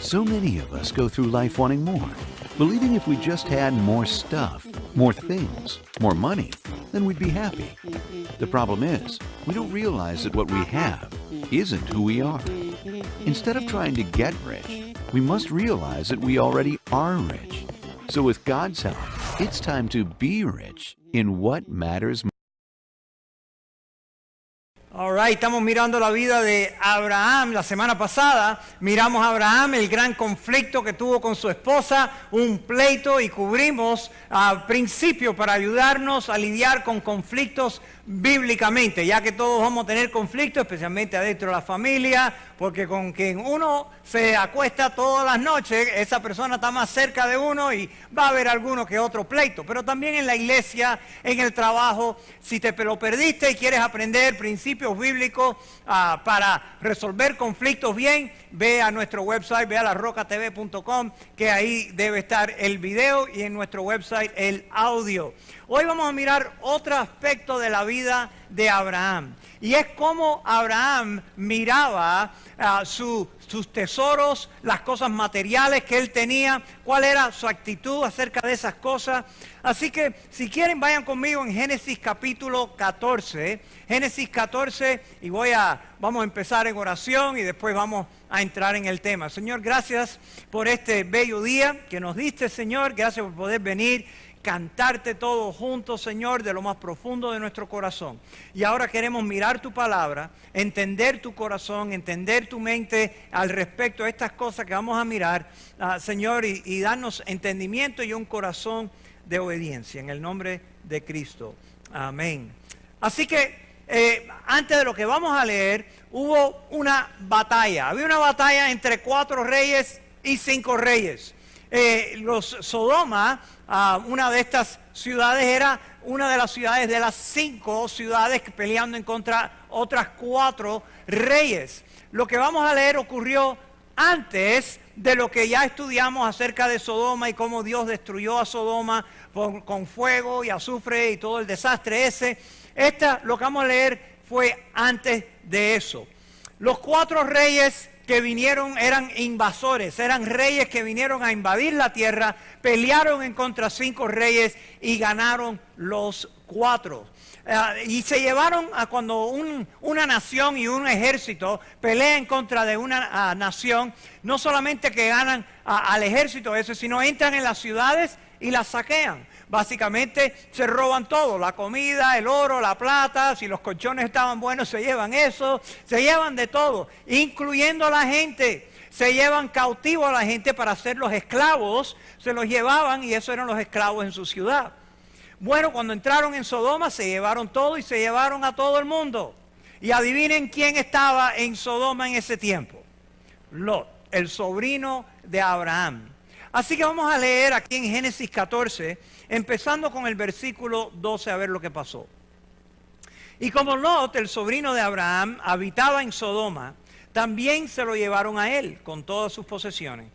So many of us go through life wanting more, believing if we just had more stuff, more things, more money, then we'd be happy. The problem is, we don't realize that what we have isn't who we are. Instead of trying to get rich, we must realize that we already are rich. So with God's help, it's time to be rich in what matters most. Alright, estamos mirando la vida de Abraham. La semana pasada miramos a Abraham, el gran conflicto que tuvo con su esposa, un pleito, y cubrimos principios para ayudarnos a lidiar con conflictos bíblicamente, ya que todos vamos a tener conflictos, especialmente adentro de la familia, porque con quien uno se acuesta todas las noches, esa persona está más cerca de uno y va a haber alguno que otro pleito. Pero también en la iglesia, en el trabajo, si te lo perdiste y quieres aprender principios bíblicos para resolver conflictos bien, ve a nuestro website, ve a larrocatv.com, que ahí debe estar el video, y en nuestro website el audio. Hoy vamos a mirar otro aspecto de la vida de Abraham, y es cómo Abraham miraba sus tesoros, las cosas materiales que él tenía, cuál era su actitud acerca de esas cosas. Así que si quieren, vayan conmigo en Génesis capítulo 14, Génesis 14, y vamos a empezar en oración y después vamos a entrar en el tema. Señor, gracias por este bello día que nos diste, Señor. Gracias por poder venir, cantarte todos juntos, Señor, de lo más profundo de nuestro corazón. Y ahora queremos mirar tu palabra, entender tu corazón, entender tu mente al respecto de estas cosas que vamos a mirar, Señor, y darnos entendimiento y un corazón de obediencia, en el nombre de Cristo. Amén. Así que antes de lo que vamos a leer, hubo una batalla. Había una batalla entre 4 reyes y 5 reyes. Los Sodoma, una de estas ciudades, era una de las ciudades de las 5 ciudades que peleando en contra otras 4 reyes. Lo que vamos a leer ocurrió antes de lo que ya estudiamos acerca de Sodoma y cómo Dios destruyó a Sodoma con fuego y azufre y todo el desastre ese. Lo que vamos a leer fue antes de eso. Los 4 reyes que vinieron eran invasores, eran reyes que vinieron a invadir la tierra, pelearon en contra 5 reyes y ganaron los 4. Y se llevaron a cuando una nación y un ejército pelea en contra de una nación, no solamente que ganan al ejército ese, sino entran en las ciudades y las saquean. Básicamente se roban todo, la comida, el oro, la plata, si los colchones estaban buenos se llevan eso, se llevan de todo, incluyendo a la gente. Se llevan cautivo a la gente para hacerlos esclavos, se los llevaban y esos eran los esclavos en su ciudad. Bueno, cuando entraron en Sodoma se llevaron todo y se llevaron a todo el mundo. Y adivinen quién estaba en Sodoma en ese tiempo. Lot, el sobrino de Abraham. Así que vamos a leer aquí en Génesis 14, empezando con el versículo 12, a ver lo que pasó. Y como Lot, el sobrino de Abraham, habitaba en Sodoma, también se lo llevaron a él con todas sus posesiones.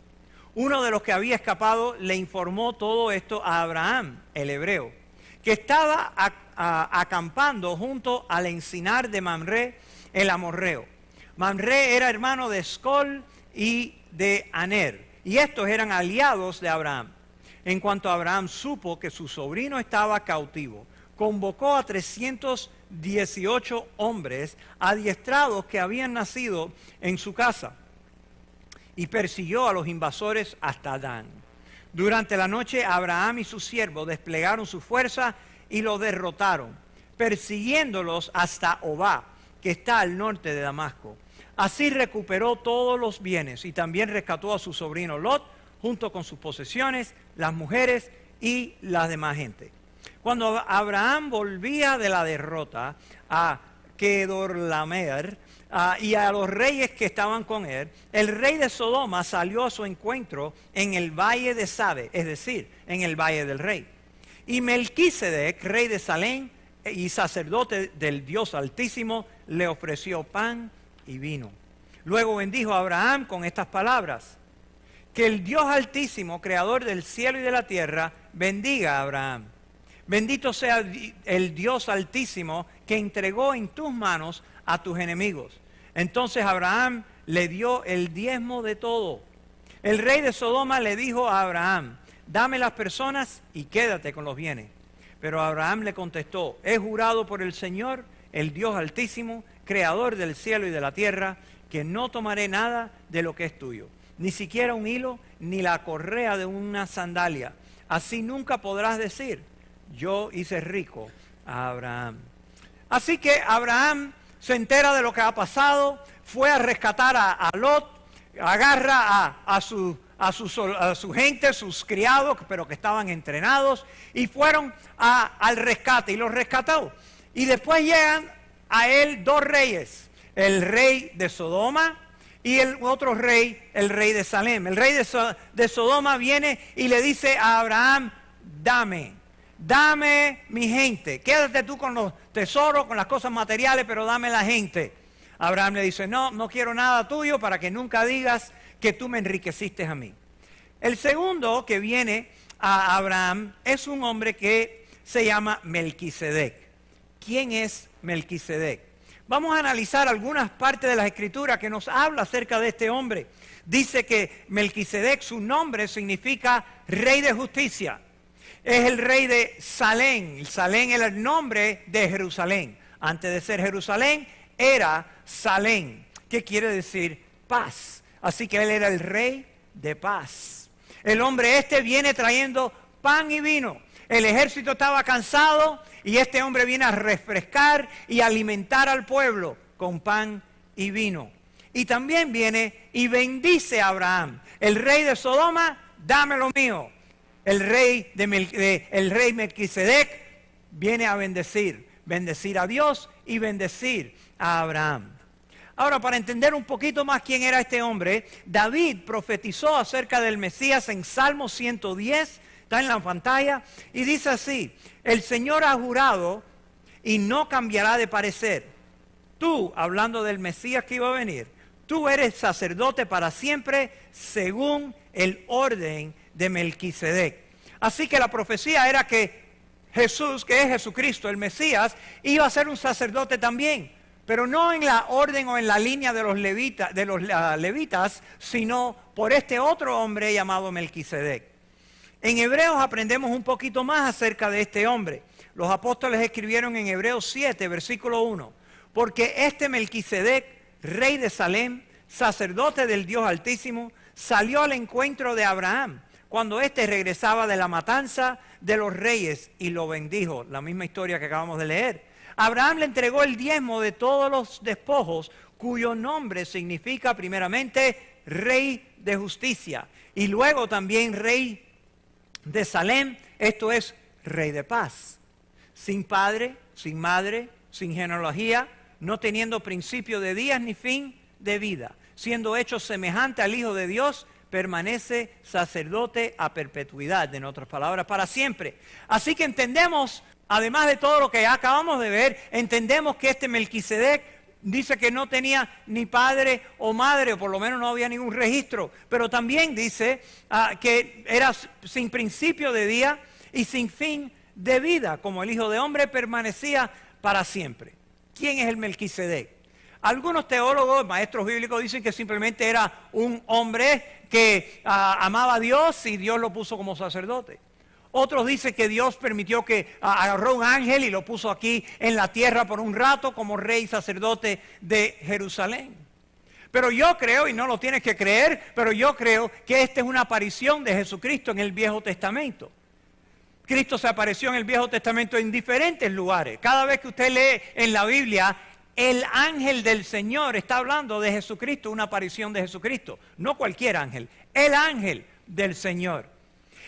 Uno de los que había escapado le informó todo esto a Abraham, el hebreo, que estaba acampando junto al encinar de Mamre, el amorreo. Mamre era hermano de Escol y de Aner, y estos eran aliados de Abraham. En cuanto Abraham supo que su sobrino estaba cautivo, convocó a 318 hombres adiestrados que habían nacido en su casa y persiguió a los invasores hasta Dan. Durante la noche Abraham y sus siervos desplegaron su fuerza y lo derrotaron, persiguiéndolos hasta Obá, que está al norte de Damasco. Así recuperó todos los bienes y también rescató a su sobrino Lot, junto con sus posesiones, las mujeres y la demás gente. Cuando Abraham volvía de la derrota a Kedorlaomer y a los reyes que estaban con él, el rey de Sodoma salió a su encuentro en el valle de Sabe, es decir, en el valle del rey. Y Melquisedec, rey de Salem y sacerdote del Dios Altísimo, le ofreció pan y vino. Luego bendijo a Abraham con estas palabras: que el Dios Altísimo, creador del cielo y de la tierra, bendiga a Abraham. Bendito sea el Dios Altísimo que entregó en tus manos a tus enemigos. Entonces Abraham le dio el diezmo de todo. El rey de Sodoma le dijo a Abraham, dame las personas y quédate con los bienes. Pero Abraham le contestó, he jurado por el Señor, el Dios Altísimo, creador del cielo y de la tierra, que no tomaré nada de lo que es tuyo, ni siquiera un hilo, ni la correa de una sandalia. Así nunca podrás decir, yo hice rico a Abraham. Así que Abraham se entera de lo que ha pasado, fue a rescatar a Lot, agarra a su gente, sus criados, pero que estaban entrenados, y fueron al rescate, y los rescató. Y después llegan a él dos reyes, el rey de Sodoma y el otro rey, el rey de Salem. El rey de Sodoma viene y le dice a Abraham, dame mi gente, quédate tú con los tesoros, con las cosas materiales, pero dame la gente. Abraham le dice, no quiero nada tuyo para que nunca digas que tú me enriqueciste a mí. El segundo que viene a Abraham es un hombre que se llama Melquisedec. ¿Quién es Melquisedec? Vamos a analizar algunas partes de la Escritura que nos habla acerca de este hombre. Dice que Melquisedec, su nombre significa rey de justicia. Es el rey de Salem. Salem era el nombre de Jerusalén. Antes de ser Jerusalén, era Salem, que quiere decir paz. Así que él era el rey de paz. El hombre este viene trayendo pan y vino. El ejército estaba cansado y este hombre viene a refrescar y alimentar al pueblo con pan y vino. Y también viene y bendice a Abraham. El rey de Sodoma, dame lo mío. El rey Melquisedec viene a bendecir a Dios y bendecir a Abraham. Ahora, para entender un poquito más quién era este hombre, David profetizó acerca del Mesías en Salmo 110, está en la pantalla, y dice así, el Señor ha jurado y no cambiará de parecer. Tú, hablando del Mesías que iba a venir, tú eres sacerdote para siempre según el orden de Melquisedec. Así que la profecía era que Jesús, que es Jesucristo, el Mesías, iba a ser un sacerdote también. Pero no en la orden o en la línea de los levitas, sino por este otro hombre llamado Melquisedec. En Hebreos aprendemos un poquito más acerca de este hombre. Los apóstoles escribieron en Hebreos 7, versículo 1. Porque este Melquisedec, rey de Salem, sacerdote del Dios Altísimo, salió al encuentro de Abraham cuando éste regresaba de la matanza de los reyes y lo bendijo. La misma historia que acabamos de leer. Abraham le entregó el diezmo de todos los despojos, cuyo nombre significa primeramente rey de justicia y luego también rey de Salem, esto es rey de paz. Sin padre, sin madre, sin genealogía, no teniendo principio de días ni fin de vida, siendo hecho semejante al Hijo de Dios, permanece sacerdote a perpetuidad, en otras palabras, para siempre. Así que entendemos, además de todo lo que ya acabamos de ver, entendemos que este Melquisedec dice que no tenía ni padre o madre, o por lo menos no había ningún registro, pero también dice que era sin principio de día y sin fin de vida, como el Hijo de Hombre permanecía para siempre. ¿Quién es el Melquisedec? Algunos teólogos, maestros bíblicos, dicen que simplemente era un hombre que amaba a Dios y Dios lo puso como sacerdote. Otros dicen que Dios permitió que agarró un ángel y lo puso aquí en la tierra por un rato como rey y sacerdote de Jerusalén. Pero yo creo, y no lo tienes que creer, pero yo creo que esta es una aparición de Jesucristo en el Viejo Testamento. Cristo se apareció en el Viejo Testamento en diferentes lugares. Cada vez que usted lee en la Biblia, el ángel del Señor está hablando de Jesucristo, una aparición de Jesucristo. No cualquier ángel, el ángel del Señor.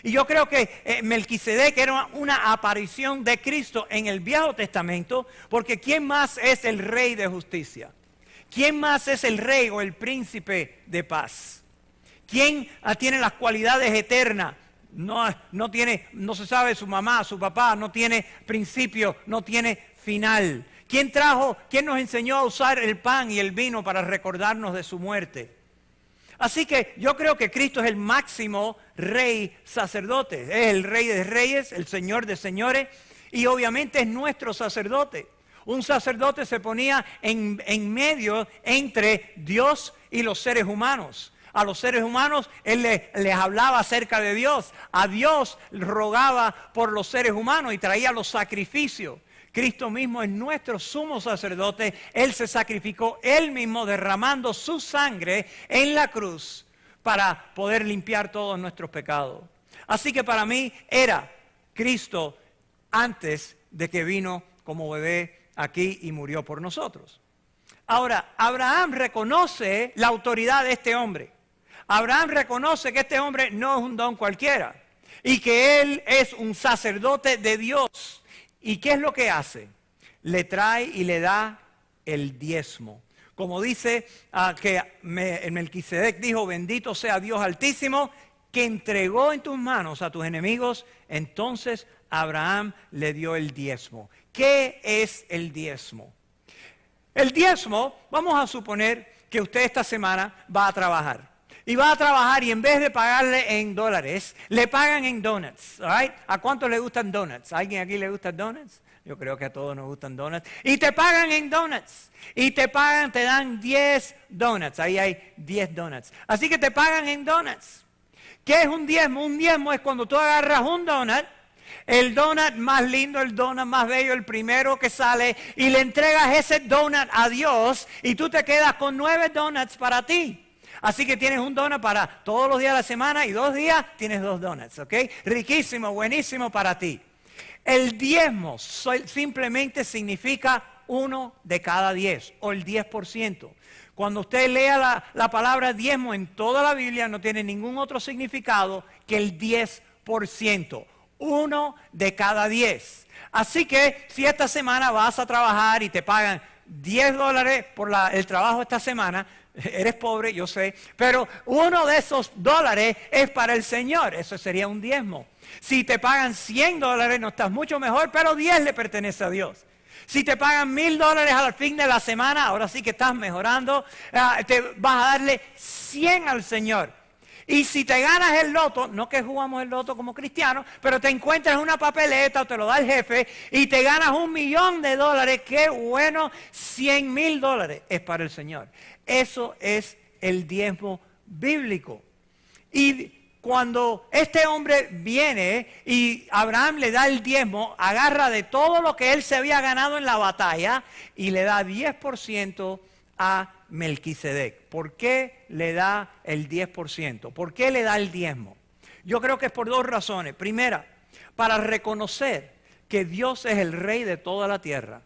Y yo creo que Melquisedec era una aparición de Cristo en el Viejo Testamento, porque ¿quién más es el rey de justicia? ¿Quién más es el rey o el príncipe de paz? ¿Quién tiene las cualidades eternas? No se sabe su mamá, su papá, no tiene principio, no tiene final. ¿Quién nos enseñó a usar el pan y el vino para recordarnos de su muerte? Así que yo creo que Cristo es el máximo rey sacerdote. Es el rey de reyes, el señor de señores y obviamente es nuestro sacerdote. Un sacerdote se ponía en medio entre Dios y los seres humanos. A los seres humanos Él les hablaba acerca de Dios. A Dios rogaba por los seres humanos y traía los sacrificios. Cristo mismo es nuestro sumo sacerdote. Él se sacrificó Él mismo derramando su sangre en la cruz para poder limpiar todos nuestros pecados. Así que para mí era Cristo antes de que vino como bebé aquí y murió por nosotros. Ahora, Abraham reconoce la autoridad de este hombre. Abraham reconoce que este hombre no es un don cualquiera y que él es un sacerdote de Dios. ¿Y qué es lo que hace? Le trae y le da el diezmo. Como dice Melquisedec dijo, bendito sea Dios Altísimo, que entregó en tus manos a tus enemigos. Entonces Abraham le dio el diezmo. ¿Qué es el diezmo? El diezmo, vamos a suponer que usted esta semana va a trabajar. Y va a trabajar y en vez de pagarle en dólares, le pagan en donuts. Right? ¿A cuántos le gustan donuts? ¿A alguien aquí le gustan donuts? Yo creo que a todos nos gustan donuts. Y te pagan en donuts. Y te dan 10 donuts. Ahí hay 10 donuts. Así que te pagan en donuts. ¿Qué es un diezmo? Un diezmo es cuando tú agarras un donut, el donut más lindo, el donut más bello, el primero que sale, y le entregas ese donut a Dios y tú te quedas con 9 donuts para ti. Así que tienes un donut para todos los días de la semana y 2 días tienes 2 donuts, ¿ok? Riquísimo, buenísimo para ti. El diezmo simplemente significa 1 de cada 10 o el 10%. Cuando usted lea la palabra diezmo en toda la Biblia no tiene ningún otro significado que el 10%. 1 de cada 10. Así que si esta semana vas a trabajar y te pagan $10 por el trabajo esta semana, eres pobre, yo sé, pero uno de esos dólares es para el Señor. Eso sería un diezmo. Si te pagan $100, no estás mucho mejor, pero 10 le pertenece a Dios. Si te pagan $1,000 al fin de la semana, ahora sí que estás mejorando, te vas a darle 100 al Señor. Y si te ganas el loto, no que jugamos el loto como cristianos, pero te encuentras una papeleta o te lo da el jefe y te ganas $1,000,000, qué bueno, $100,000 es para el Señor. Eso es el diezmo bíblico. Y cuando este hombre viene y Abraham le da el diezmo, agarra de todo lo que él se había ganado en la batalla y le da 10% a Melquisedec. ¿Por qué le da el 10%? ¿Por qué le da el diezmo? Yo creo que es por 2 razones. Primera, para reconocer que Dios es el rey de toda la tierra.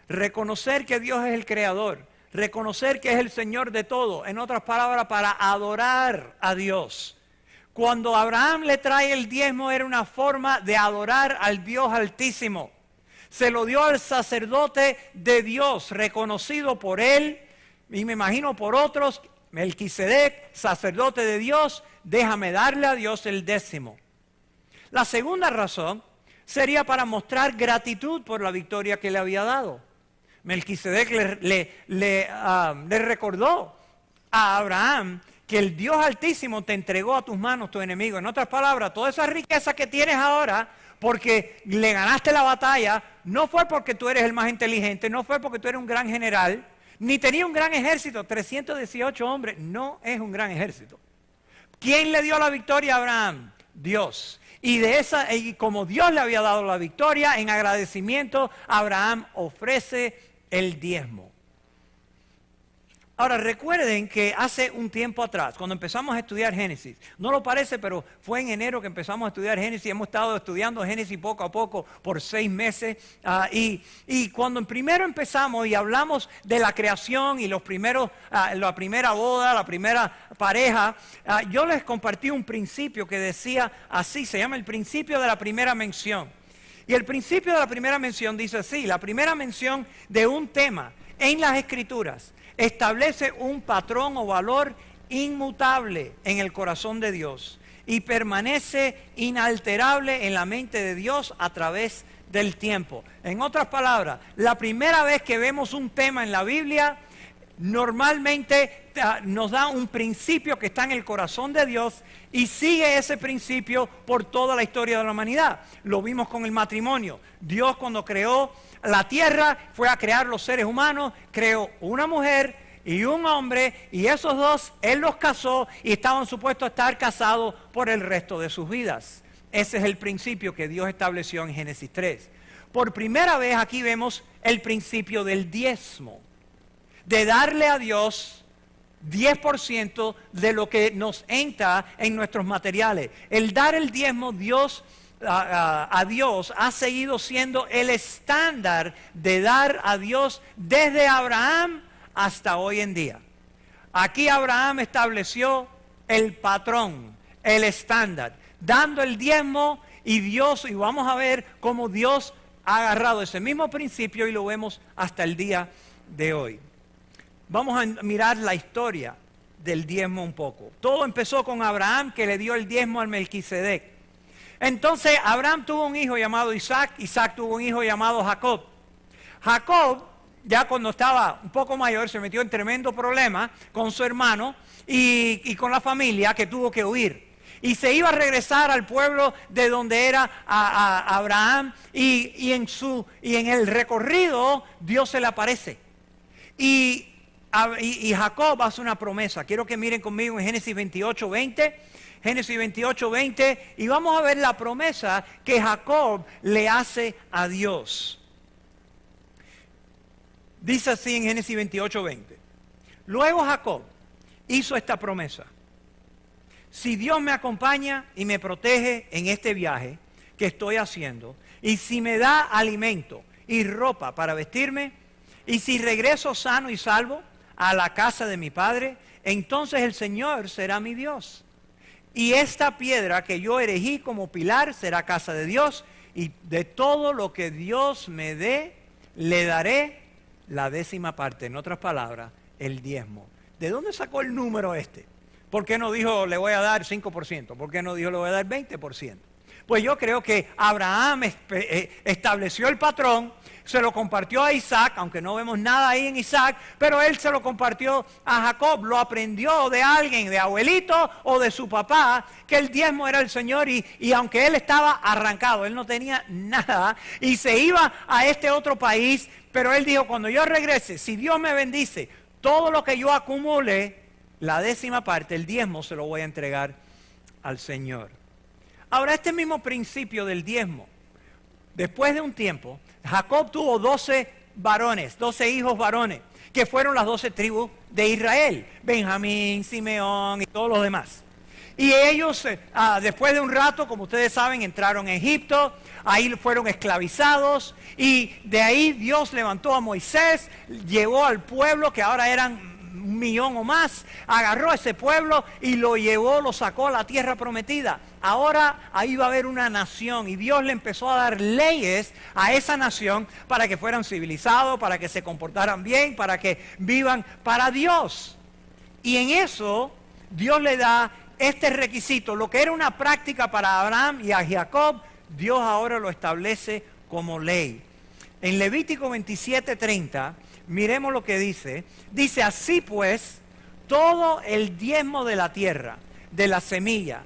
Reconocer que Dios es el creador. Reconocer que es el Señor de todo. En otras palabras, para adorar a Dios. Cuando Abraham le trae el diezmo era una forma de adorar al Dios Altísimo. Se lo dio al sacerdote de Dios, reconocido por él y me imagino por otros. Melquisedec, sacerdote de Dios, déjame darle a Dios el 10. La segunda razón sería para mostrar gratitud por la victoria que le había dado. Melquisedec le recordó a Abraham que el Dios Altísimo te entregó a tus manos tu enemigo. En otras palabras, toda esa riqueza que tienes ahora, porque le ganaste la batalla, no fue porque tú eres el más inteligente, no fue porque tú eres un gran general, ni tenía un gran ejército. 318 hombres no es un gran ejército. ¿Quién le dio la victoria a Abraham? Dios. Y como Dios le había dado la victoria, en agradecimiento, Abraham ofrece el diezmo. Ahora recuerden que hace un tiempo atrás, cuando empezamos a estudiar Génesis, no lo parece, pero fue en enero que empezamos a estudiar Génesis. Hemos estado estudiando Génesis poco a poco por 6 meses. Y cuando primero empezamos y hablamos de la creación y la primera boda, la primera pareja, yo les compartí un principio que decía así, se llama el principio de la primera mención. Y el principio de la primera mención dice así: la primera mención de un tema en las Escrituras establece un patrón o valor inmutable en el corazón de Dios y permanece inalterable en la mente de Dios a través del tiempo. En otras palabras, la primera vez que vemos un tema en la Biblia normalmente nos da un principio que está en el corazón de Dios y sigue ese principio por toda la historia de la humanidad. Lo vimos con el matrimonio. Dios, cuando creó la tierra, fue a crear los seres humanos, creó una mujer y un hombre, y esos dos, Él los casó y estaban supuestos a estar casados por el resto de sus vidas. Ese es el principio que Dios estableció en Génesis 3. Por primera vez aquí vemos el principio del diezmo, de darle a Dios 10% de lo que nos entra en nuestros materiales. El dar el diezmo a Dios ha seguido siendo el estándar de dar a Dios desde Abraham hasta hoy en día. Aquí Abraham estableció el patrón, el estándar, dando el diezmo, y vamos a ver cómo Dios ha agarrado ese mismo principio y lo vemos hasta el día de hoy. Vamos a mirar la historia del diezmo un poco. Todo empezó con Abraham, que le dio el diezmo al Melquisedec. Entonces Abraham tuvo un hijo llamado Isaac, Isaac tuvo un hijo llamado Jacob. Jacob, ya cuando estaba un poco mayor, se metió en tremendo problema con su hermano y con la familia, que tuvo que huir. Y se iba a regresar al pueblo de donde era Abraham, y en el recorrido Dios se le aparece. Y Jacob hace una promesa. Quiero que miren conmigo en Génesis 28:20. Génesis 28:20, y vamos a ver la promesa que Jacob le hace a Dios. Dice así en Génesis 28:20. Luego Jacob hizo esta promesa: si Dios me acompaña y me protege en este viaje que estoy haciendo, y si me da alimento y ropa para vestirme, y si regreso sano y salvo a la casa de mi padre, entonces el Señor será mi Dios. Y esta piedra que yo erigí como pilar será casa de Dios, y de todo lo que Dios me dé, le daré la 10ª parte. En otras palabras, el diezmo. ¿De dónde sacó el número este? ¿Por qué no dijo le voy a dar 5%? ¿Por qué no dijo le voy a dar 20%? Pues yo creo que Abraham estableció el patrón, se lo compartió a Isaac, aunque no vemos nada ahí en Isaac, pero él se lo compartió a Jacob, lo aprendió de alguien, de abuelito o de su papá, que el diezmo era el Señor, y aunque él estaba arrancado, él no tenía nada, y se iba a este otro país, pero él dijo, cuando yo regrese, si Dios me bendice, todo lo que yo acumule, la 10ª parte, el diezmo, se lo voy a entregar al Señor. Ahora, este mismo principio del diezmo, después de un tiempo, Jacob tuvo 12 hijos varones, que fueron las 12 tribus de Israel: Benjamín, Simeón y todos los demás. Y ellos, después de un rato, como ustedes saben, entraron a Egipto, ahí fueron esclavizados, y de ahí Dios levantó a Moisés, llevó al pueblo, que ahora eran 1,000,000 o más, agarró a ese pueblo y lo sacó a la tierra prometida. Ahora ahí va a haber una nación, y Dios le empezó a dar leyes a esa nación para que fueran civilizados, para que se comportaran bien, para que vivan para Dios. Y en eso Dios le da este requisito, lo que era una práctica para Abraham y a Jacob, Dios ahora lo establece como ley. En Levítico 27:30, miremos lo que dice. Dice: así pues, todo el diezmo de la tierra, de la semilla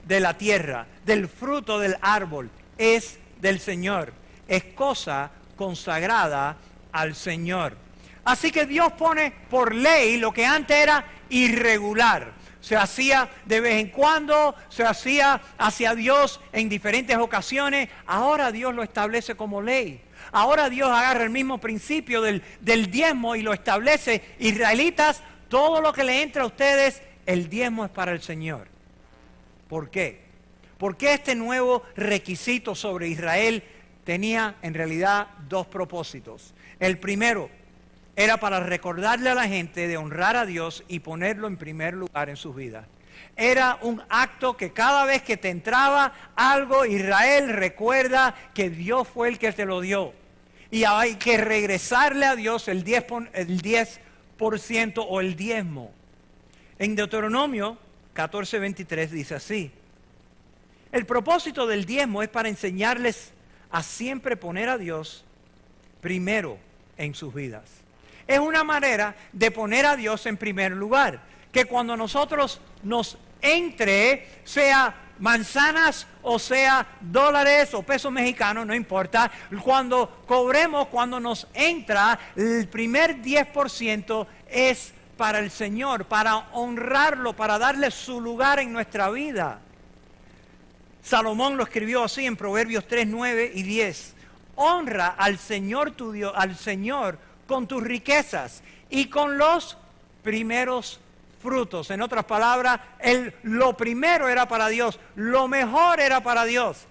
de la tierra, del fruto del árbol, es del Señor. Es cosa consagrada al Señor. Así que Dios pone por ley lo que antes era irregular. Se hacía de vez en cuando, se hacía hacia Dios en diferentes ocasiones. Ahora Dios lo establece como ley. Ahora Dios agarra el mismo principio del diezmo y lo establece. Israelitas, todo lo que le entra a ustedes, el diezmo es para el Señor. ¿Por qué? Porque este nuevo requisito sobre Israel tenía en realidad 2 propósitos. El primero era para recordarle a la gente de honrar a Dios y ponerlo en primer lugar en sus vidas. Era un acto que cada vez que te entraba algo, Israel, recuerda que Dios fue el que te lo dio. Y hay que regresarle a Dios el 10% o el diezmo. En Deuteronomio 14:23 dice así: el propósito del diezmo es para enseñarles a siempre poner a Dios primero en sus vidas. es una manera de poner a Dios en primer lugar. Que cuando nosotros nos entre, sea manzanas o sea dólares o pesos mexicanos, no importa, cuando cobremos, cuando nos entra, el primer 10% es para el Señor, para honrarlo, para darle su lugar en nuestra vida. Salomón lo escribió así en Proverbios 3, 9 y 10. Honra al Señor tu Dios, al Señor con tus riquezas y con los primeros frutos. En otras palabras, lo primero era para Dios, lo mejor era para Dios.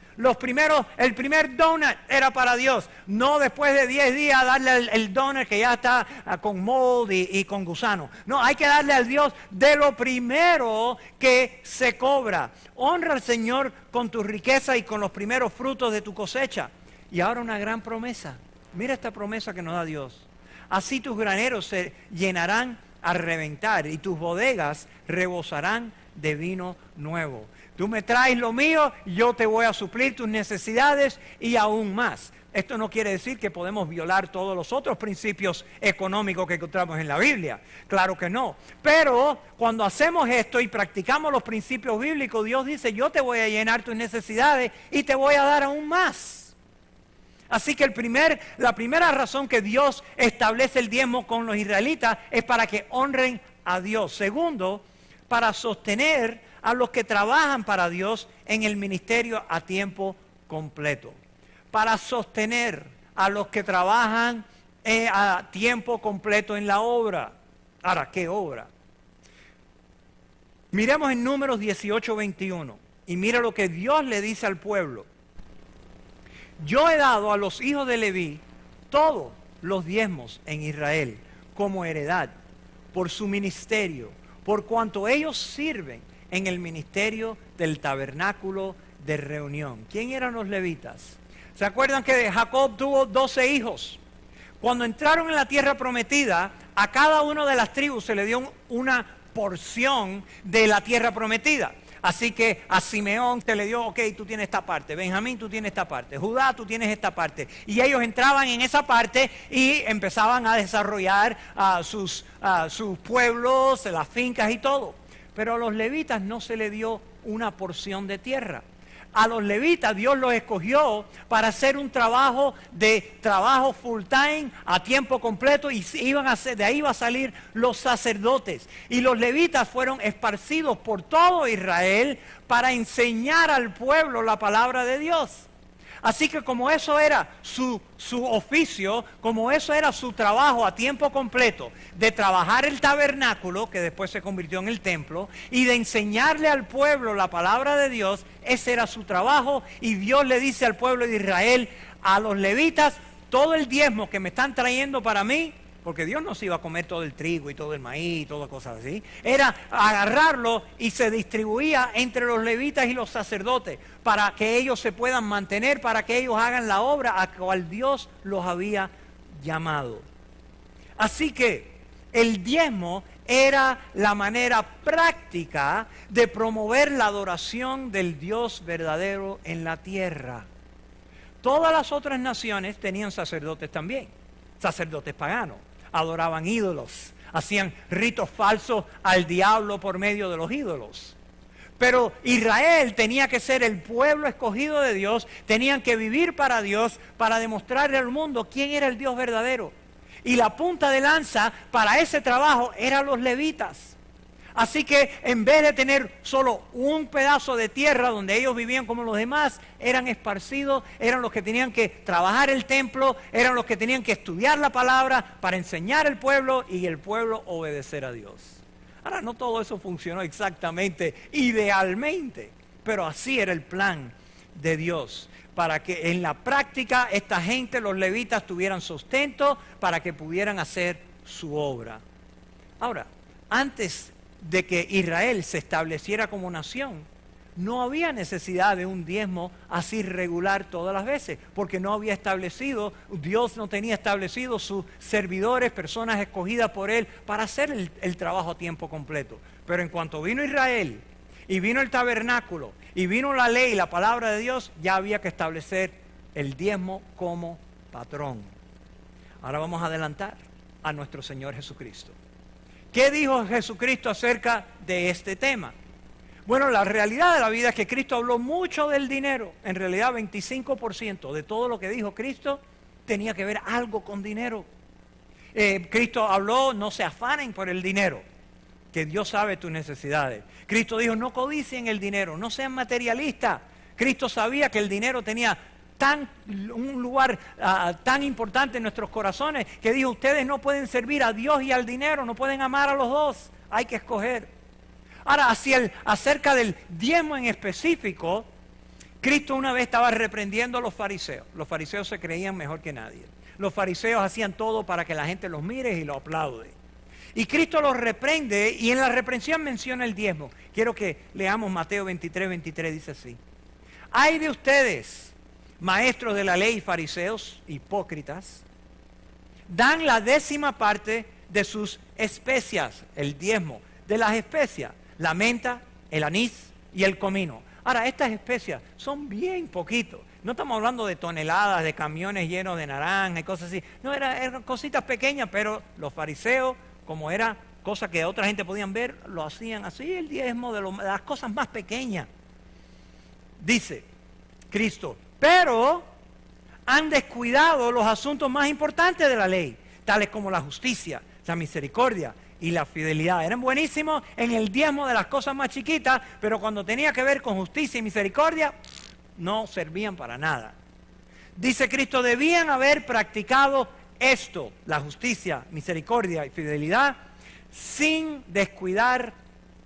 El primer donut era para Dios, no después de 10 días darle el donut que ya está con mold y con gusano. No, hay que darle al Dios de lo primero que se cobra. Honra al Señor con tu riqueza y con los primeros frutos de tu cosecha. Y ahora una gran promesa. Mira esta promesa que nos da Dios. Así tus graneros se llenarán a reventar y tus bodegas rebosarán de vino nuevo. Tú me traes lo mío, yo te voy a suplir tus necesidades y aún más. Esto no quiere decir que podemos violar todos los otros principios económicos que encontramos en la Biblia. Claro que no. Pero cuando hacemos esto y practicamos los principios bíblicos, Dios dice, yo te voy a llenar tus necesidades y te voy a dar aún más. Así que la primera razón que Dios establece el diezmo con los israelitas es para que honren a Dios. Segundo, para sostener a los que trabajan para Dios en el ministerio a tiempo completo. Para sostener a los que trabajan a tiempo completo en la obra. Ahora, ¿qué obra? Miremos en Números 18, 21 y mira lo que Dios le dice al pueblo. Yo he dado a los hijos de Leví todos los diezmos en Israel como heredad por su ministerio, por cuanto ellos sirven en el ministerio del tabernáculo de reunión. ¿Quién eran los levitas? ¿Se acuerdan que Jacob tuvo 12 hijos? Cuando entraron en la tierra prometida, a cada una de las tribus se le dio una porción de la tierra prometida. Así que a Simeón se le dio, ok, tú tienes esta parte, Benjamín, tú tienes esta parte, Judá, tú tienes esta parte. Y ellos entraban en esa parte y empezaban a desarrollar sus pueblos, las fincas y todo. Pero a los levitas no se le dio una porción de tierra. A los levitas Dios los escogió para hacer un trabajo full time, a tiempo completo, y de ahí iba a salir los sacerdotes. Y los levitas fueron esparcidos por todo Israel para enseñar al pueblo la palabra de Dios. Así que como eso era su oficio, como eso era su trabajo a tiempo completo, de trabajar el tabernáculo, que después se convirtió en el templo, y de enseñarle al pueblo la palabra de Dios, ese era su trabajo. Y Dios le dice al pueblo de Israel, a los levitas, todo el diezmo que me están trayendo para mí, porque Dios no se iba a comer todo el trigo y todo el maíz y todas cosas así, era agarrarlo y se distribuía entre los levitas y los sacerdotes para que ellos se puedan mantener, para que ellos hagan la obra a cual Dios los había llamado. Así que el diezmo era la manera práctica de promover la adoración del Dios verdadero en la tierra. Todas las otras naciones tenían sacerdotes también, sacerdotes paganos. Adoraban ídolos, hacían ritos falsos al diablo por medio de los ídolos. Pero Israel tenía que ser el pueblo escogido de Dios, tenían que vivir para Dios, para demostrarle al mundo quién era el Dios verdadero. Y la punta de lanza para ese trabajo eran los levitas. Así que en vez de tener solo un pedazo de tierra donde ellos vivían como los demás, eran esparcidos, eran los que tenían que trabajar el templo, eran los que tenían que estudiar la palabra para enseñar al pueblo y el pueblo obedecer a Dios. Ahora, no todo eso funcionó exactamente, idealmente, pero así era el plan de Dios, para que en la práctica esta gente, los levitas, tuvieran sustento para que pudieran hacer su obra. Ahora, antes de que Israel se estableciera como nación, no había necesidad de un diezmo así regular todas las veces, porque no había establecido, Dios no tenía establecido sus servidores, personas escogidas por Él para hacer el trabajo a tiempo completo. Pero en cuanto vino Israel y vino el tabernáculo y vino la ley y la palabra de Dios, ya había que establecer el diezmo como patrón. Ahora vamos a adelantar a nuestro Señor Jesucristo. ¿Qué dijo Jesucristo acerca de este tema? Bueno, la realidad de la vida es que Cristo habló mucho del dinero. En realidad, 25% de todo lo que dijo Cristo tenía que ver algo con dinero. Cristo habló, no se afanen por el dinero, que Dios sabe tus necesidades. Cristo dijo, no codicien el dinero, no sean materialistas. Cristo sabía que el dinero tenía un lugar tan importante en nuestros corazones, que dijo, ustedes no pueden servir a Dios y al dinero, no pueden amar a los dos, hay que escoger. Ahora, acerca del diezmo en específico, Cristo una vez estaba reprendiendo a los fariseos. Los fariseos se creían mejor que nadie. Los fariseos hacían todo para que la gente los mire y los aplaude. Y Cristo los reprende y en la reprensión menciona el diezmo. Quiero que leamos Mateo 23, dice así. Ay de ustedes, maestros de la ley y fariseos, hipócritas, dan la 10ª parte de sus especias, el diezmo, de las especias, la menta, el anís y el comino. Ahora, estas especias son bien poquitos. No estamos hablando de toneladas, de camiones llenos de naranja y cosas así. No, eran cositas pequeñas, pero los fariseos, como era cosa que otra gente podían ver, lo hacían así, el diezmo de las cosas más pequeñas. Dice Cristo, pero han descuidado los asuntos más importantes de la ley, tales como la justicia, la misericordia y la fidelidad. Eran buenísimos en el diezmo de las cosas más chiquitas, pero cuando tenía que ver con justicia y misericordia, no servían para nada. Dice Cristo, debían haber practicado esto, la justicia, misericordia y fidelidad, sin descuidar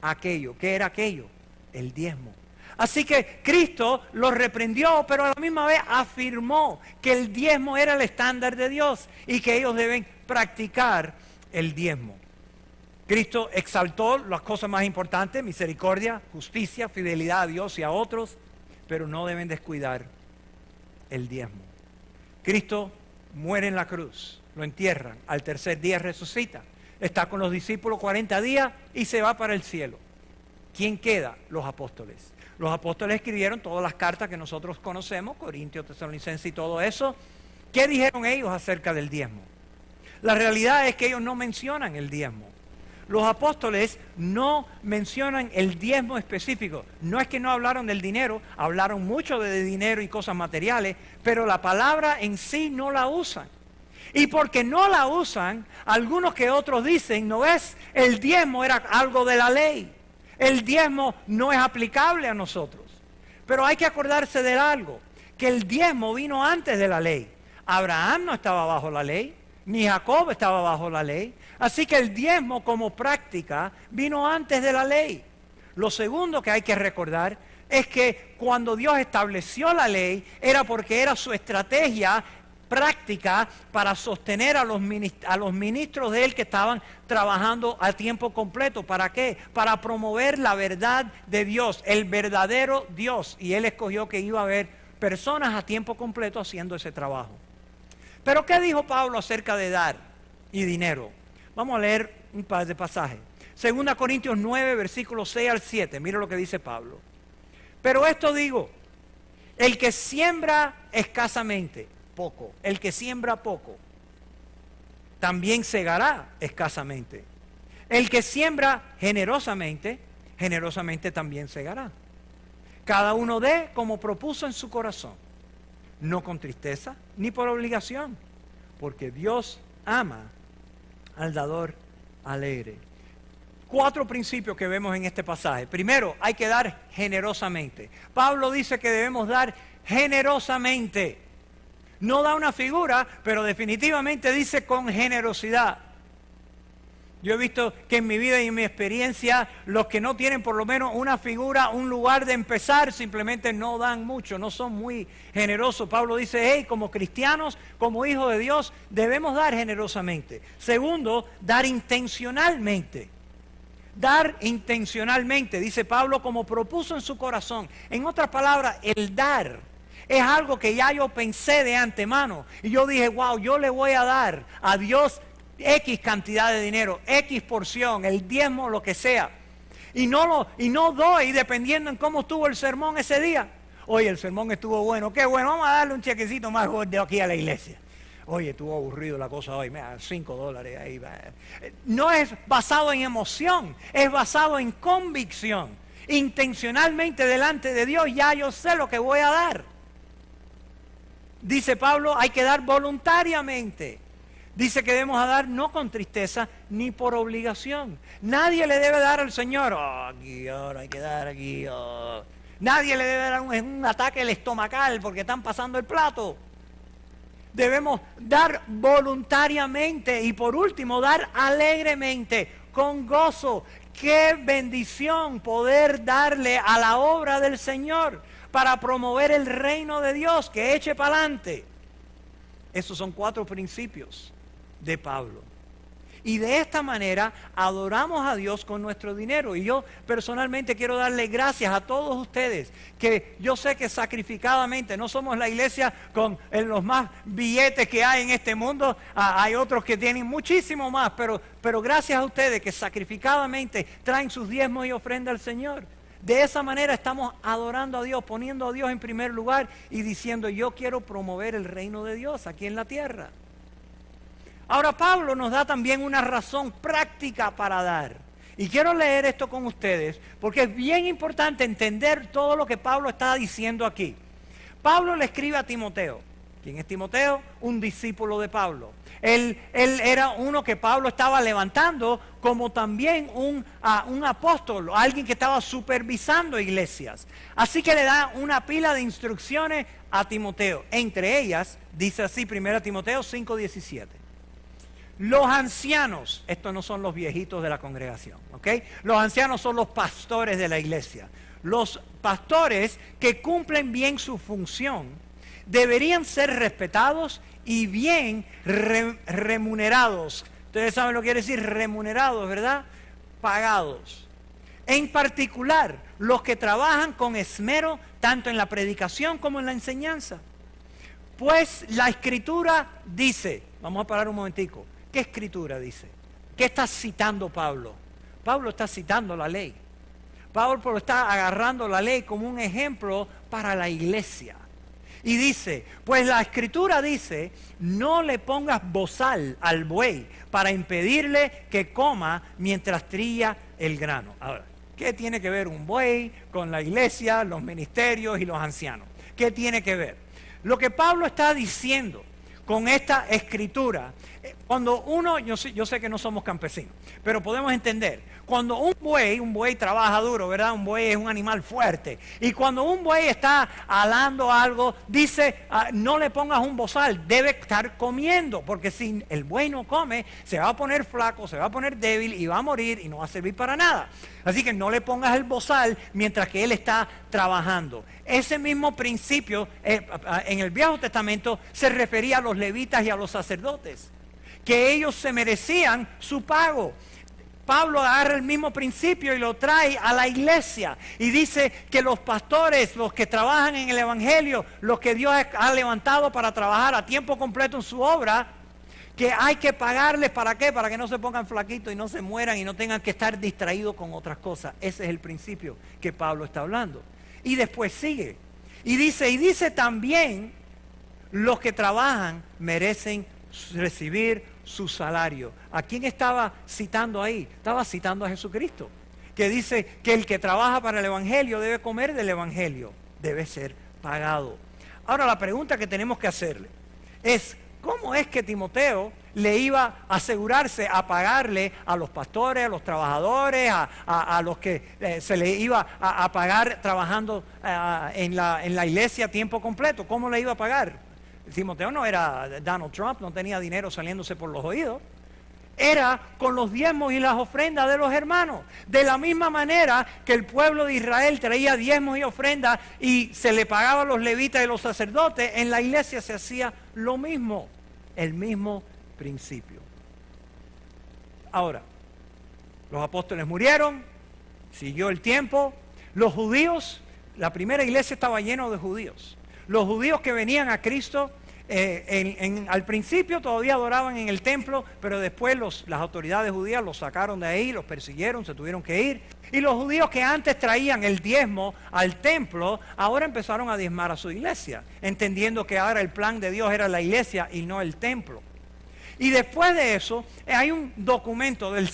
aquello. ¿Qué era aquello? El diezmo. Así que Cristo los reprendió, pero a la misma vez afirmó que el diezmo era el estándar de Dios y que ellos deben practicar el diezmo. Cristo exaltó las cosas más importantes, misericordia, justicia, fidelidad a Dios y a otros, pero no deben descuidar el diezmo. Cristo muere en la cruz, lo entierran, al tercer día resucita, está con los discípulos 40 días y se va para el cielo. ¿Quién queda? Los apóstoles. Los apóstoles escribieron todas las cartas que nosotros conocemos, Corintios, Tesalonicenses y todo eso. ¿Qué dijeron ellos acerca del diezmo? La realidad es que ellos no mencionan el diezmo. Los apóstoles no mencionan el diezmo específico. No es que no hablaron del dinero, hablaron mucho de dinero y cosas materiales, pero la palabra en sí no la usan. Y porque no la usan, algunos que otros dicen, ¿no ves? El diezmo era algo de la ley. El diezmo no es aplicable a nosotros. Pero hay que acordarse de algo, que el diezmo vino antes de la ley. Abraham no estaba bajo la ley, ni Jacob estaba bajo la ley. Así que el diezmo como práctica vino antes de la ley. Lo segundo que hay que recordar es que cuando Dios estableció la ley era porque era su estrategia práctica para sostener a los ministros de él que estaban trabajando a tiempo completo. ¿Para qué? Para promover la verdad de Dios, el verdadero Dios. Y él escogió que iba a haber personas a tiempo completo haciendo ese trabajo. Pero ¿qué dijo Pablo acerca de dar y dinero? Vamos a leer un par de pasajes. 2 Corintios 9, versículos 6 al 7. Mira lo que dice Pablo. Pero esto digo, el que siembra escasamente, poco. El que siembra poco, también segará escasamente. El que siembra generosamente, generosamente también segará. Cada uno dé como propuso en su corazón, no con tristeza ni por obligación, porque Dios ama al dador alegre. 4 principios que vemos en este pasaje. Primero, hay que dar generosamente. Pablo dice que debemos dar generosamente. No da una figura, pero definitivamente dice con generosidad. Yo he visto que en mi vida y en mi experiencia, los que no tienen por lo menos una figura, un lugar de empezar, simplemente no dan mucho, no son muy generosos. Pablo dice, hey, como cristianos, como hijos de Dios, debemos dar generosamente. Segundo, dar intencionalmente. Dar intencionalmente, dice Pablo, como propuso en su corazón. En otras palabras, el dar es algo que ya yo pensé de antemano. Y yo dije, wow, yo le voy a dar a Dios X cantidad de dinero, X porción, el diezmo, lo que sea. Y no doy dependiendo en cómo estuvo el sermón ese día. Oye, el sermón estuvo bueno, qué bueno, vamos a darle un chequecito más gordo aquí a la iglesia. Oye, estuvo aburrido la cosa hoy, me da $5 ahí. Va. No es basado en emoción, es basado en convicción. Intencionalmente delante de Dios, ya yo sé lo que voy a dar. Dice Pablo, hay que dar voluntariamente. Dice que debemos dar no con tristeza ni por obligación. Nadie le debe dar al Señor, aquí, ahora hay que dar aquí. Nadie le debe dar un ataque estomacal porque están pasando el plato. Debemos dar voluntariamente y por último dar alegremente, con gozo. Qué bendición poder darle a la obra del Señor para promover el reino de Dios, que eche para adelante. Esos son 4 principios de Pablo. Y de esta manera adoramos a Dios con nuestro dinero. Y yo personalmente quiero darle gracias a todos ustedes, que yo sé que sacrificadamente, no somos la iglesia con los más billetes que hay en este mundo, hay otros que tienen muchísimo más, pero gracias a ustedes que sacrificadamente traen sus diezmos y ofrendas al Señor. De esa manera estamos adorando a Dios, poniendo a Dios en primer lugar y diciendo, yo quiero promover el reino de Dios aquí en la tierra. Ahora Pablo nos da también una razón práctica para dar. Y quiero leer esto con ustedes porque es bien importante entender todo lo que Pablo está diciendo aquí. Pablo le escribe a Timoteo. ¿Quién es Timoteo? Un discípulo de Pablo. Él era uno que Pablo estaba levantando como también un apóstol, alguien que estaba supervisando iglesias. Así que le da una pila de instrucciones a Timoteo. Entre ellas, dice así, 1 Timoteo 5:17. Los ancianos, estos no son los viejitos de la congregación, ¿ok? Los ancianos son los pastores de la iglesia. Los pastores que cumplen bien su función deberían ser respetados y bien remunerados. Ustedes saben lo que quiere decir remunerados, ¿verdad? Pagados. En particular, los que trabajan con esmero tanto en la predicación como en la enseñanza. Pues la Escritura dice, vamos a parar un momentico. ¿Qué Escritura dice? ¿Qué está citando Pablo? Pablo está citando la ley. Pablo está agarrando la ley como un ejemplo para la iglesia. Y dice, pues la Escritura dice, no le pongas bozal al buey para impedirle que coma mientras trilla el grano. Ahora, ¿qué tiene que ver un buey con la iglesia, los ministerios y los ancianos? ¿Qué tiene que ver? Lo que Pablo está diciendo con esta Escritura, cuando uno, yo sé que no somos campesinos, pero podemos entender, cuando un buey trabaja duro, ¿verdad? Un buey es un animal fuerte. Y cuando un buey está alando algo, dice, no le pongas un bozal, debe estar comiendo, porque si el buey no come, se va a poner flaco, se va a poner débil y va a morir y no va a servir para nada. Así que no le pongas el bozal mientras que él está trabajando. Ese mismo principio en el Viejo Testamento se refería a los levitas y a los sacerdotes, que ellos se merecían su pago. Pablo agarra el mismo principio y lo trae a la iglesia y dice que los pastores, los que trabajan en el Evangelio, los que Dios ha levantado para trabajar a tiempo completo en su obra, que hay que pagarles, ¿para qué? Para que no se pongan flaquitos y no se mueran y no tengan que estar distraídos con otras cosas. Ese es el principio que Pablo está hablando. Y después sigue y dice también, los que trabajan merecen recibir su salario. ¿A quién estaba citando ahí? Estaba citando a Jesucristo, que dice que el que trabaja para el Evangelio debe comer del Evangelio, debe ser pagado. Ahora la pregunta que tenemos que hacerle es, ¿cómo es que Timoteo le iba a asegurarse a pagarle a los pastores, a los trabajadores, a los que se le iba a pagar trabajando en la iglesia a tiempo completo? ¿Cómo le iba a pagar? Timoteo no era Donald Trump, no tenía dinero saliéndose por los oídos. Era con los diezmos y las ofrendas de los hermanos. De la misma manera que el pueblo de Israel traía diezmos y ofrendas y se le pagaba a los levitas y los sacerdotes, en la iglesia se hacía lo mismo, el mismo principio. Ahora, los apóstoles murieron, siguió el tiempo, los judíos, la primera iglesia estaba llena de judíos. Los judíos que venían a Cristo al principio todavía adoraban en el templo, pero después las autoridades judías los sacaron de ahí, los persiguieron, se tuvieron que ir. Y los judíos que antes traían el diezmo al templo, ahora empezaron a diezmar a su iglesia, entendiendo que ahora el plan de Dios era la iglesia y no el templo. Y después de eso, hay un documento del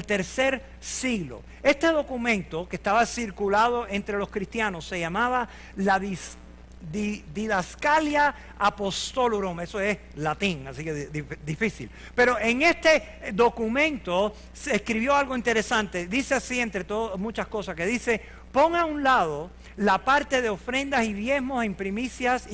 tercer siglo. Este documento que estaba circulado entre los cristianos se llamaba la Didascalia Apostolorum, eso es latín, así que difícil. Pero en este documento se escribió algo interesante. Dice así, entre muchas cosas, que dice: pon a un lado la parte de ofrendas y diezmos en primicias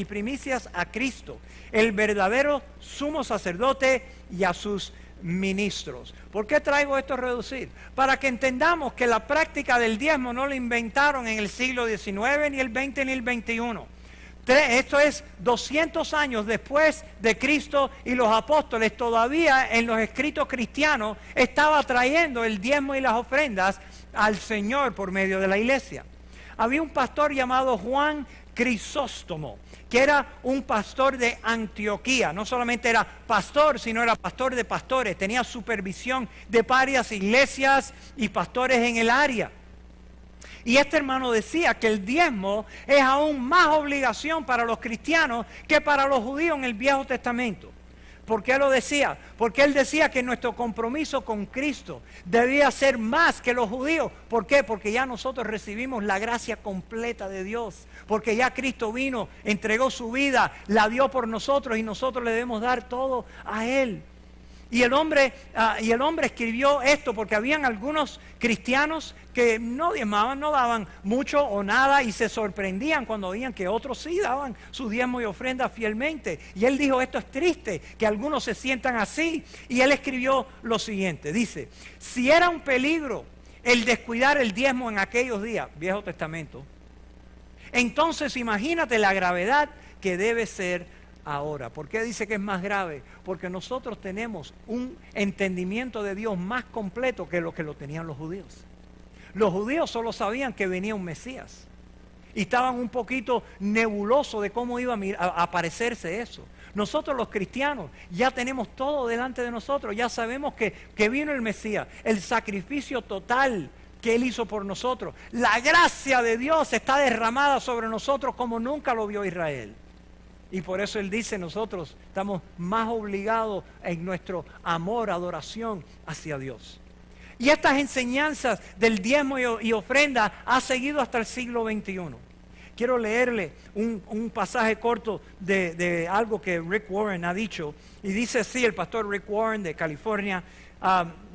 a Cristo, el verdadero sumo sacerdote, y a sus ministros. ¿Por qué traigo esto a reducir? Para que entendamos que la práctica del diezmo no lo inventaron en el siglo XIX, ni el XX, ni el XXI. Esto es 200 años después de Cristo, y los apóstoles todavía en los escritos cristianos estaba trayendo el diezmo y las ofrendas al Señor por medio de la iglesia. Había un pastor llamado Juan Crisóstomo, que era un pastor de Antioquía. No solamente era pastor, sino era pastor de pastores. Tenía supervisión de varias iglesias y pastores en el área. Y este hermano decía que el diezmo es aún más obligación para los cristianos que para los judíos en el Viejo Testamento. ¿Por qué lo decía? Porque él decía que nuestro compromiso con Cristo debía ser más que los judíos. ¿Por qué? Porque ya nosotros recibimos la gracia completa de Dios. Porque ya Cristo vino, entregó su vida, la dio por nosotros, y nosotros le debemos dar todo a Él. Y el hombre escribió esto porque habían algunos cristianos que no diezmaban, no daban mucho o nada, y se sorprendían cuando veían que otros sí daban su diezmo y ofrenda fielmente. Y él dijo: esto es triste, que algunos se sientan así. Y él escribió lo siguiente, dice: si era un peligro el descuidar el diezmo en aquellos días, Viejo Testamento, entonces imagínate la gravedad que debe ser ahora. ¿Por qué dice que es más grave? Porque nosotros tenemos un entendimiento de Dios más completo que lo tenían los judíos. Los judíos solo sabían que venía un Mesías y estaban un poquito nebulosos de cómo iba a aparecerse eso. Nosotros los cristianos ya tenemos todo delante de nosotros, ya sabemos que vino el Mesías, el sacrificio total que Él hizo por nosotros. La gracia de Dios está derramada sobre nosotros como nunca lo vio Israel. Y por eso Él dice: nosotros estamos más obligados en nuestro amor, adoración hacia Dios. Y estas enseñanzas del diezmo y ofrenda ha seguido hasta el siglo XXI. Quiero leerle un pasaje corto de algo que Rick Warren ha dicho. Y dice así, el pastor Rick Warren de California,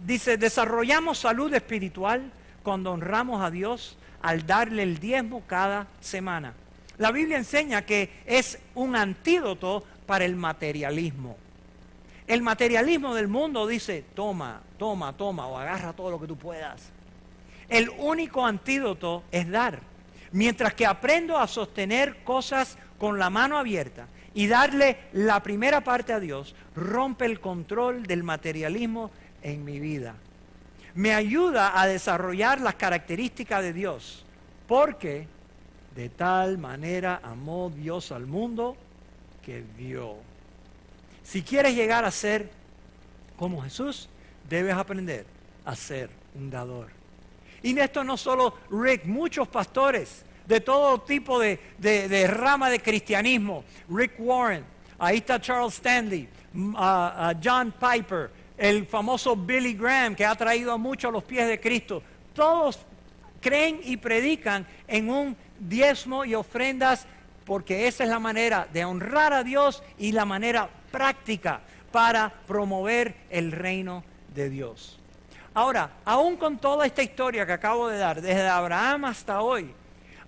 dice: desarrollamos salud espiritual cuando honramos a Dios al darle el diezmo cada semana. La Biblia enseña que es un antídoto para el materialismo. El materialismo del mundo dice: toma, toma, toma, o agarra todo lo que tú puedas. El único antídoto es dar. Mientras que aprendo a sostener cosas con la mano abierta y darle la primera parte a Dios, rompe el control del materialismo en mi vida. Me ayuda a desarrollar las características de Dios, porque de tal manera amó Dios al mundo que dio. Si quieres llegar a ser como Jesús, debes aprender a ser un dador. Y esto no solo Rick, muchos pastores de todo tipo de rama de cristianismo. Rick Warren, ahí está Charles Stanley, John Piper, el famoso Billy Graham, que ha traído a muchos a los pies de Cristo. Todos creen y predican en un diezmo y ofrendas, porque esa es la manera de honrar a Dios y la manera práctica para promover el reino de Dios. Ahora, aún con toda esta historia que acabo de dar, desde Abraham hasta hoy,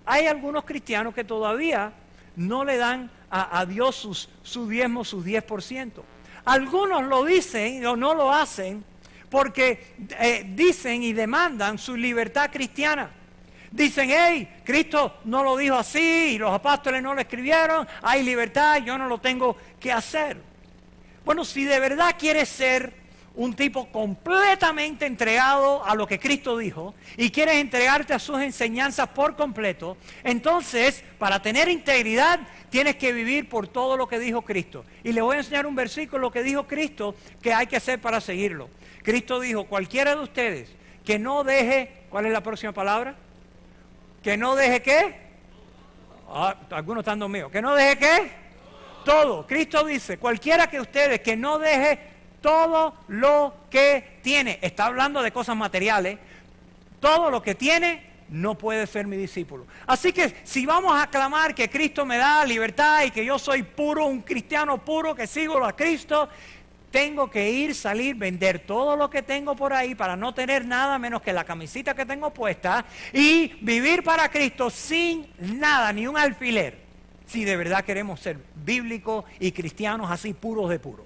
hay algunos cristianos que todavía no le dan a Dios su diezmo, sus 10%. Algunos lo dicen o no lo hacen porque dicen y demandan su libertad cristiana. Dicen: hey, Cristo no lo dijo así, y los apóstoles no lo escribieron, hay libertad, yo no lo tengo que hacer. Bueno, si de verdad quieres ser un tipo completamente entregado a lo que Cristo dijo y quieres entregarte a sus enseñanzas por completo, entonces para tener integridad tienes que vivir por todo lo que dijo Cristo. Y les voy a enseñar un versículo, lo que dijo Cristo, que hay que hacer para seguirlo. Cristo dijo, cualquiera de ustedes que no deje, ¿cuál es la próxima palabra? Que no deje ¿qué? Algunos están dormidos. ¿Que no deje qué? Todo. Cristo dice, cualquiera que ustedes que no deje todo lo que tiene, está hablando de cosas materiales, todo lo que tiene no puede ser mi discípulo. Así que si vamos a clamar que Cristo me da libertad y que yo soy puro, un cristiano puro que sigo a Cristo, tengo que salir, vender todo lo que tengo por ahí para no tener nada menos que la camisita que tengo puesta y vivir para Cristo sin nada, ni un alfiler, si de verdad queremos ser bíblicos y cristianos así puros de puro.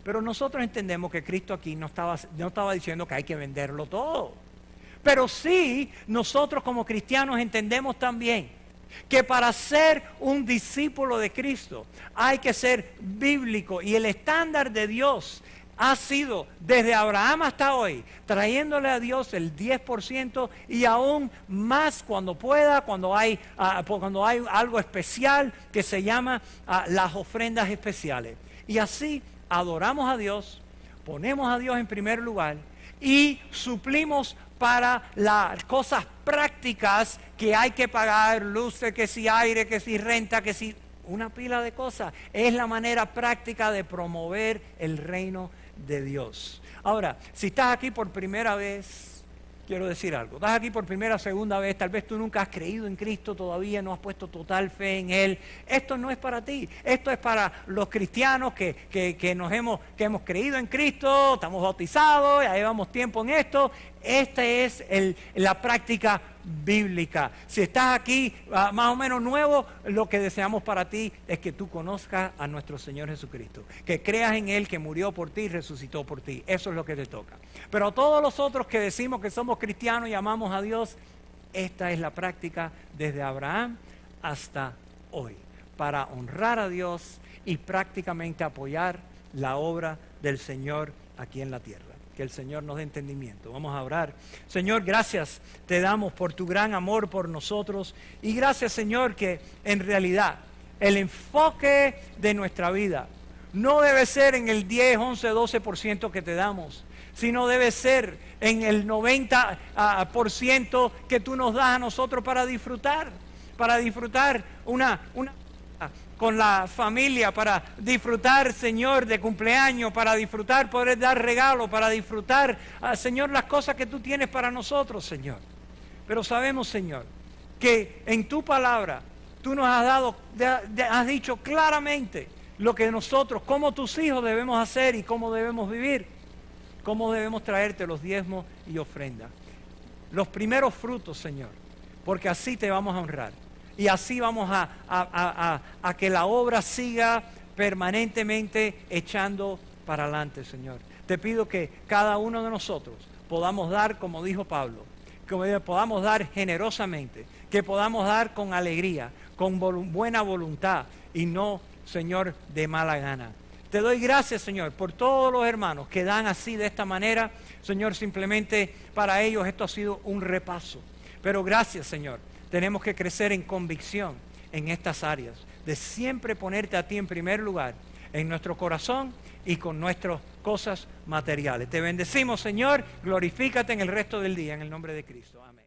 Pero nosotros entendemos que Cristo aquí no estaba diciendo que hay que venderlo todo. Pero sí, nosotros como cristianos entendemos también que para ser un discípulo de Cristo hay que ser bíblico. Y el estándar de Dios ha sido desde Abraham hasta hoy, trayéndole a Dios el 10% y aún más cuando pueda, cuando hay algo especial que se llama las ofrendas especiales. Y así adoramos a Dios, ponemos a Dios en primer lugar y suplimos para las cosas prácticas que hay que pagar, luces, que si aire, que si renta, que si una pila de cosas. Es la manera práctica de promover el reino de Dios. Ahora, si estás aquí por primera vez, quiero decir algo. Estás aquí por primera, segunda vez, tal vez tú nunca has creído en Cristo todavía, no has puesto total fe en Él. Esto no es para ti. Esto es para los cristianos que hemos creído en Cristo, estamos bautizados, ya llevamos tiempo en esto. Esta es la práctica bíblica. Si estás aquí más o menos nuevo, lo que deseamos para ti es que tú conozcas a nuestro Señor Jesucristo, que creas en Él, que murió por ti y resucitó por ti. Eso es lo que te toca. Pero a todos los otros que decimos que somos cristianos y amamos a Dios, esta es la práctica desde Abraham hasta hoy, para honrar a Dios y prácticamente apoyar la obra del Señor aquí en la tierra. Que el Señor nos dé entendimiento. Vamos a orar. Señor, gracias te damos por tu gran amor por nosotros. Y gracias, Señor, que en realidad el enfoque de nuestra vida no debe ser en el 10, 11, 12% que te damos, sino debe ser en el 90% que tú nos das a nosotros para disfrutar con la familia, para disfrutar, Señor, de cumpleaños, para disfrutar, poder dar regalos, para disfrutar, Señor, las cosas que tú tienes para nosotros, Señor. Pero sabemos, Señor, que en tu palabra tú nos has dicho claramente lo que nosotros, como tus hijos, debemos hacer y cómo debemos vivir, cómo debemos traerte los diezmos y ofrendas. Los primeros frutos, Señor, porque así te vamos a honrar. Y así vamos a que la obra siga permanentemente echando para adelante, Señor. Te pido que cada uno de nosotros podamos dar, como dijo Pablo, que podamos dar generosamente, que podamos dar con alegría, con buena voluntad y no, Señor, de mala gana. Te doy gracias, Señor, por todos los hermanos que dan así de esta manera. Señor, simplemente para ellos esto ha sido un repaso. Pero gracias, Señor. Tenemos que crecer en convicción en estas áreas, de siempre ponerte a ti en primer lugar, en nuestro corazón y con nuestras cosas materiales. Te bendecimos, Señor, glorifícate en el resto del día, en el nombre de Cristo. Amén.